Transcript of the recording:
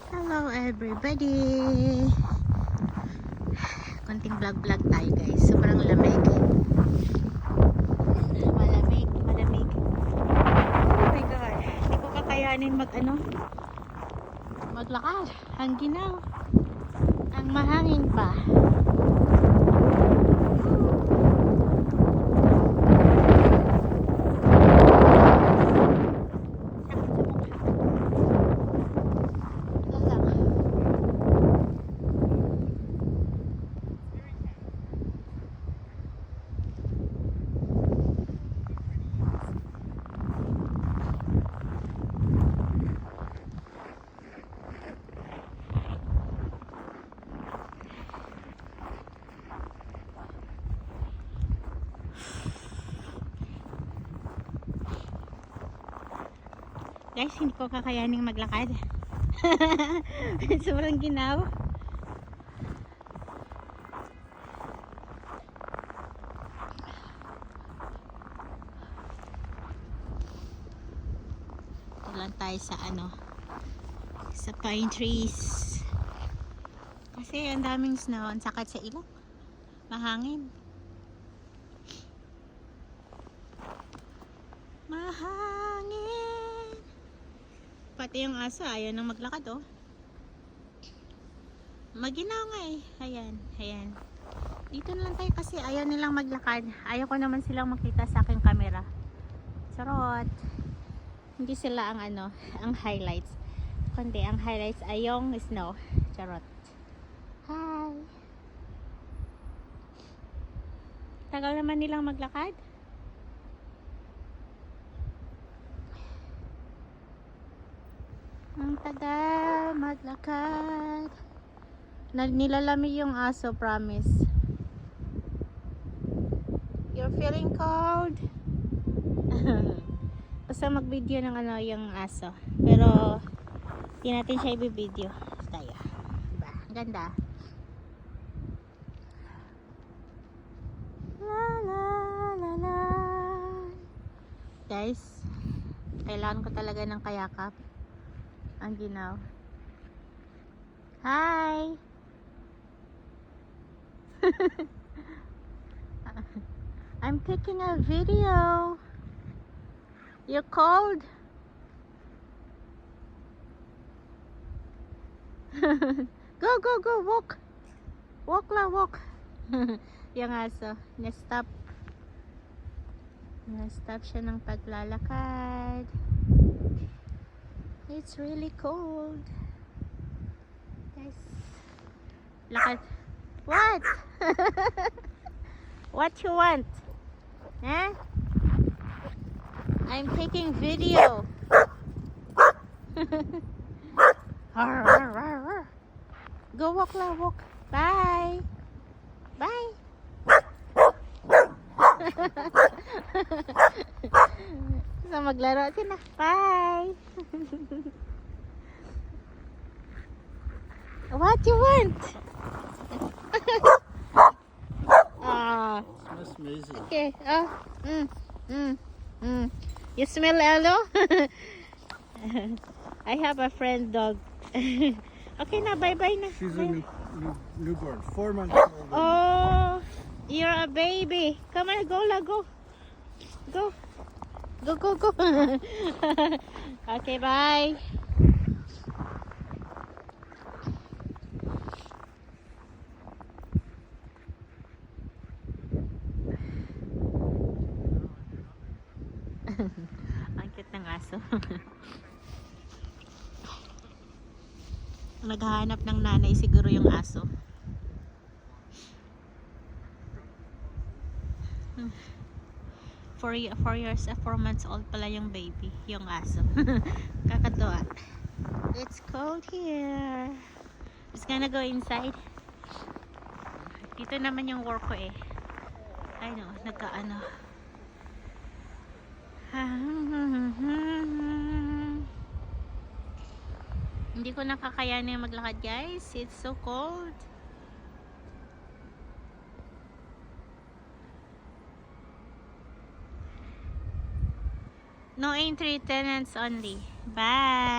Hello everybody. Konting vlog tayo guys. Sobrang lamig. Malamig. Oh my god. Hindi ko kakayanin maglakad. Ang ginaw. Ang mahangin pa. Guys, hindi ko kakayaning maglakad. Sobrang ginaw. Ito lang tayo sa sa pine trees. Kasi ang daming snow, ang sakit sa ilong. Mahangin. Pati yung aso ayaw nang maglakad oh. Maginaw nga eh. Ayan. Dito na lang tayo kasi ayaw nilang maglakad. Ayaw ko naman silang makita sa aking camera. Charot. Hindi sila ang ang highlights. Kundi ang highlights ay yung snow. Charot. Hi. Tagal naman nilang maglakad. Ang tagal maglakad. Nilalamig yung aso, promise. You're feeling cold? Basta mag-video ng yung aso. Pero hindi natin siya i-video. Tayo. Diba? Ang ganda. La. Guys, kailangan ko talaga ng kayakap. Ang ginaw. Hi! I'm taking a video. You cold? Go, walk. Walk. Yung aso, na-stop siya ng paglalakad. It's really cold. Guys. Lakad. What? What you want? Eh? I'm taking video. Go walk. Bye. So maglaro sila. Bye. What you want? Smells amazing. Okay. You smell hello? I have a friend dog. Okay na, bye na. She's a newborn, 4 months old. Oh, you're a baby. Come on, go. Go. Okay, bye. Ang cute ng aso. Naghahanap ng nanay siguro yung aso. 4 months old pala yung baby, yung aso. Kakatuwa. It's cold here. Just gonna go inside. Dito naman yung work ko eh. I know, nagkaano. Hindi ko nakakayanin maglakad guys. It's so cold. No entry, tenants only. Bye!